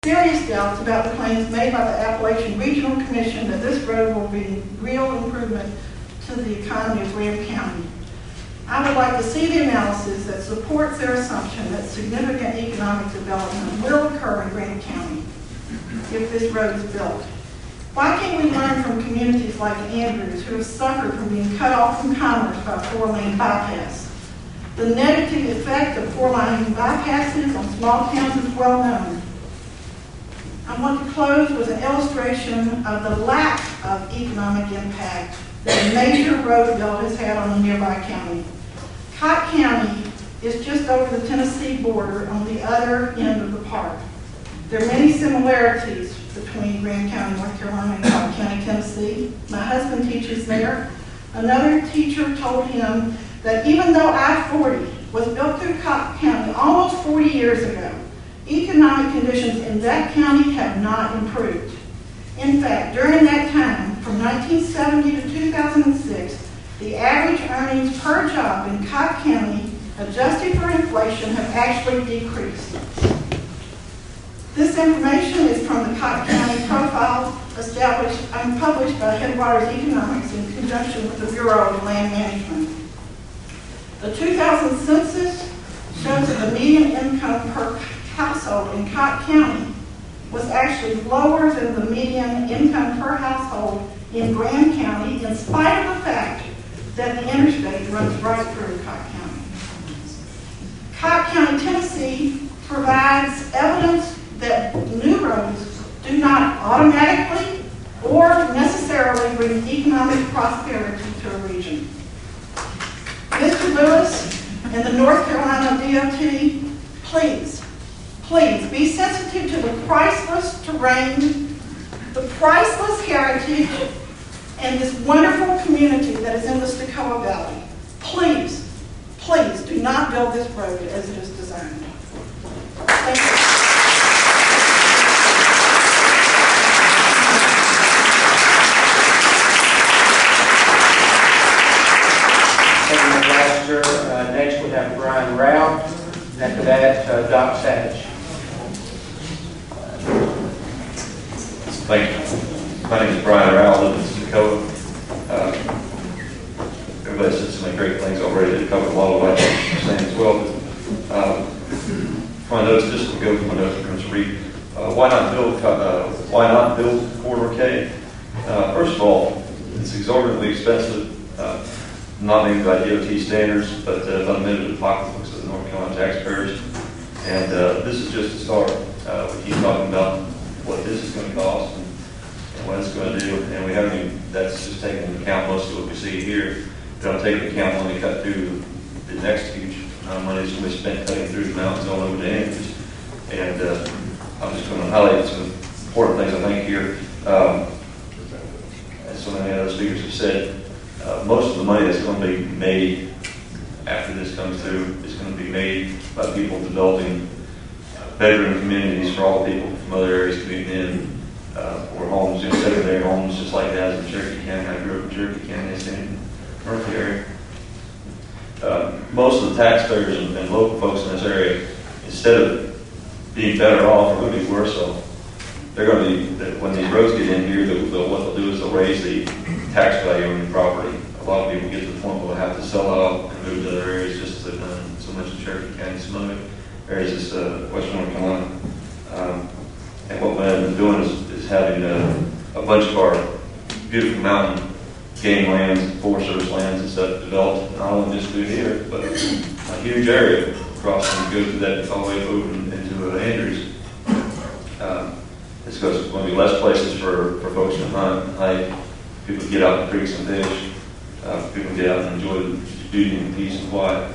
serious doubts about the claims made by the Appalachian Regional Commission that this road will be real improvement to the economy of Graham County. I would like to see the analysis that supports their assumption that significant economic development will occur in Graham County if this road is built. Why can't we learn from communities like Andrews who have suffered from being cut off from commerce by four-lane bypass? The negative effect of four-lane bypasses on small towns is well known. I want to close with an illustration of the lack of economic impact that a major road build has had on a nearby county. Cott County is just over the Tennessee border on the other end of the park. There are many similarities between Graham County, North Carolina, and Cott County, Tennessee. My husband teaches there. Another teacher told him that even though I-40 was built through Cott County almost 40 years ago, economic conditions in that county have not improved. In fact, during that time, from 1970 to 2006, the average earnings per job in Cott County, adjusted for inflation, have actually decreased. This information is from the Cott County profile published by Headwaters Economics in conjunction with the Bureau of Land Management. The 2000 census shows that the median income per household in Cott County was actually lower than the median income per household in Graham County, in spite of the fact that the interstate runs right through Cott County. Cott County, Tennessee provides evidence that new roads do not automatically or necessarily bring economic prosperity to a region. Mr. Lewis and the North Carolina DOT, please be sensitive to the priceless terrain, the priceless heritage, and this wonderful community that is in the Stocoa Valley. Please do not build this road as it is designed. Thank you. Next we have Brian Rao, and after that, Doc Savage. Thank you. My name is Brian Rao. I live in Stocoa. Everybody said so many great things already to cover a lot of what I'm saying as well. My notes, just to go through my notes, I'm going to read. Why not build Corridor K? First of all, it's exorbitantly expensive. Not maybe by DOT standards, but fundamentally the pocketbooks of the North Carolina taxpayers. And this is just a start. We keep talking about what this is going to cost and what it's going to do, and we haven't even, that's just taking into account most of what we see here. We don't take into account when they cut through the next huge amount of money that's going to be spent cutting through the mountains all over to Andrews. And I'm just going to highlight some important things I think here. As so many other speakers have said, most of the money that's going to be made after this comes through is going to be made by people developing bedroom communities for all the people from other areas commuting in, or homes, secondary homes, just like that in Cherokee County. I grew up in Cherokee County, it's in the Murphy area. Most of the taxpayers and local folks in this area, instead of being better off, are going to be worse off. They're going to be, when these roads get in here, what they'll do is they'll raise the tax value on the property. A lot of people get to the point where they'll have to sell out and move to other areas, just as they've done so much in Cherokee County. Some other areas is Western North Carolina. And what we're end up doing is having a bunch of our beautiful mountain game lands, Forest Service lands and stuff developed, not only just through here, but a huge area across and go through that all the way over into Andrews. It's going to be less places for folks to hunt and hike. People get out in the creeks and fish. People get out and enjoy the beauty and peace and quiet.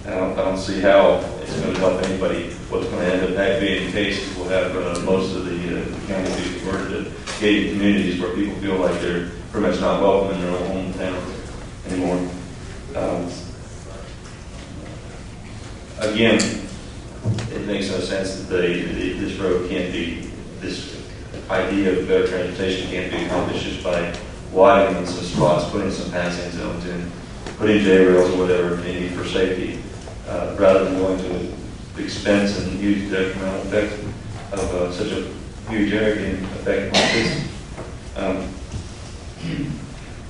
I don't see how it's going to help anybody. What's going to end up being the case is we'll have most of the county be converted to gated communities where people feel like they're pretty much not welcome in their own hometown anymore. Again, it makes no sense that this road can't be, this idea of better transportation can't be accomplished just by widening some spots, putting some passing zones in, putting J-rails or whatever needed for safety, rather than going to expense and huge detrimental effect of such a huge area being affected like this.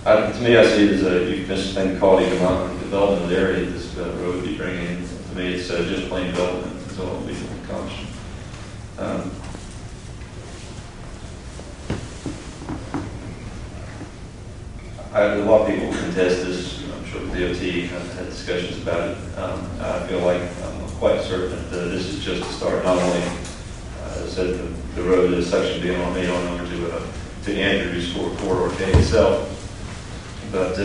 To me, I see it as a euphemistic thing called economic development of the area that this road would be bringing in. To me, it's just plain development. That's all it will be accomplished. A lot of people contest this. I'm sure the DOT have had discussions about it. I feel like I'm quite certain that this is just a start. Not only, as I said, the road is section being made on over to Andrews for Corridor K itself, but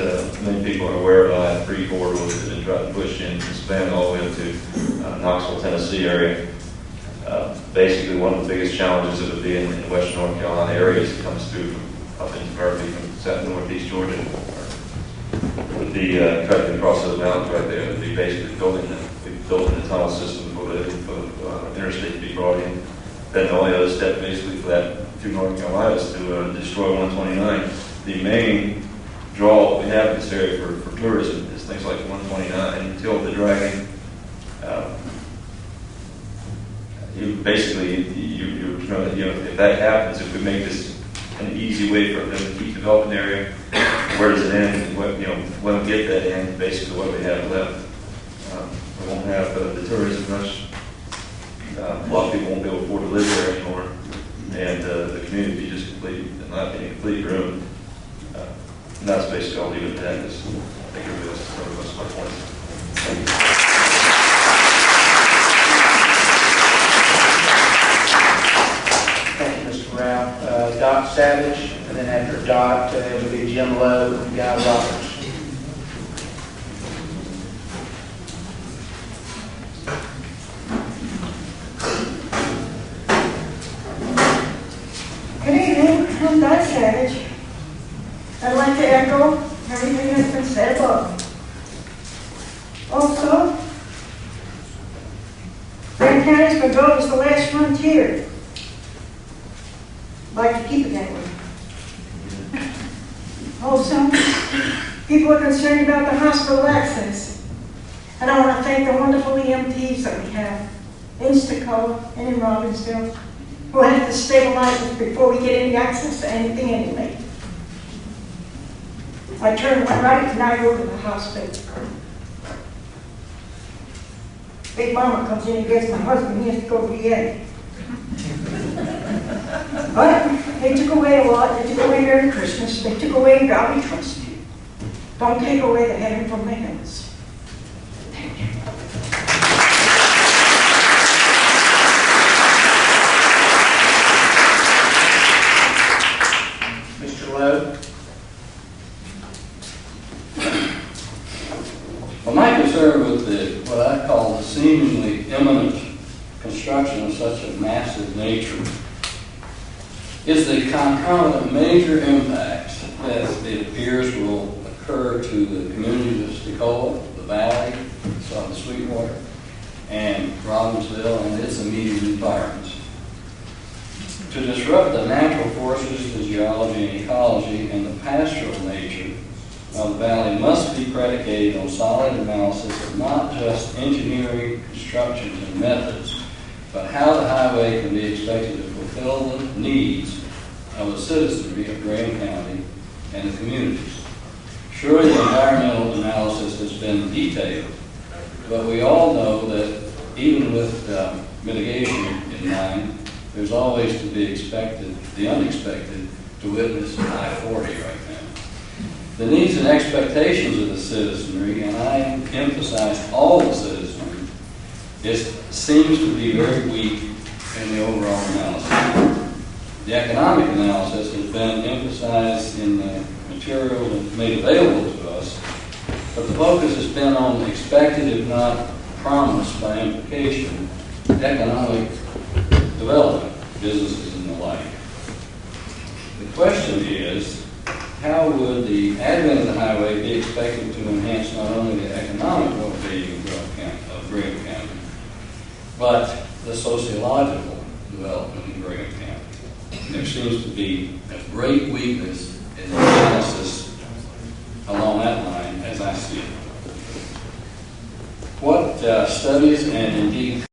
many people are aware of the I-3 corridor that has been trying to push in Savannah all the way up to Knoxville, Tennessee area. Basically, one of the biggest challenges of it being in the western North Carolina areas that comes through up into Murphy from south northeast Georgia would be cutting across those mountains right there. Would be basically building a tunnel system for the interstate to be brought in. Then the only other step basically for that through North Carolina is to destroy 129. The main draw we have in this area for tourism is things like 129 until the Dragon. If that happens, if we make this an easy way for them to keep developing the area, where does it end? And when we get that end, basically what we have left, we won't have the tourism rush. A lot of people won't be able to afford to live there anymore, and the community just complete, in my opinion, complete ruined. And that's basically all I'll leave it at that, because I think everybody else has covered most of my points. Thank you. Thank you, Mr. Ralph. Doc Savage, and then after Doc, it will be Jim Lowe and Guy Roberts. Good evening, I'm Doc Savage. I'd like to echo everything that's been said above. Also, Graham County's been built as the last frontier. I'd like to keep it that way. Also, people are concerned about the hospital access. And I want to thank the wonderful EMTs that we have in Stacoa and in Robbinsville, who have to stabilize us before we get any access to anything anyway. I turn my right and I go to the hospital. Big Mama comes in and gets my husband, he has to go to VA. But they took away a lot. They took away Merry Christmas. They took away God We Trust You. Don't take away the heaven from the heavens. Thank you. Mr. Lowe. Well, my concern with what I call the seemingly imminent construction of such a massive nature is the concomitant major impacts that it appears will occur to the communities of Stacoa, the Valley, south of Sweetwater, and Robbinsville and its immediate environments. To disrupt the natural forces, the geology and ecology, and the pastoral nature of the Valley must be predicated on solid analysis of not just engineering, construction, and methods, but how the highway can be expected to fulfill the needs of the citizenry of Graham County and the communities. Surely the environmental analysis has been detailed, but we all know that even with mitigation in mind, there's always to be expected, the unexpected, to witness I-40 right now. The needs and expectations of the citizenry, and I emphasize all the citizenry, seems to be very weak in the overall analysis. The economic analysis has been emphasized in the material that's made available to us, but the focus has been on expected, if not promised by implication, economic development, businesses and the like. The question is, how would the advent of the highway be expected to enhance not only the economic well-being of Graham County, but the sociological development in Graham County? There seems to be a great weakness in the analysis along that line, as I see it. What studies and indeed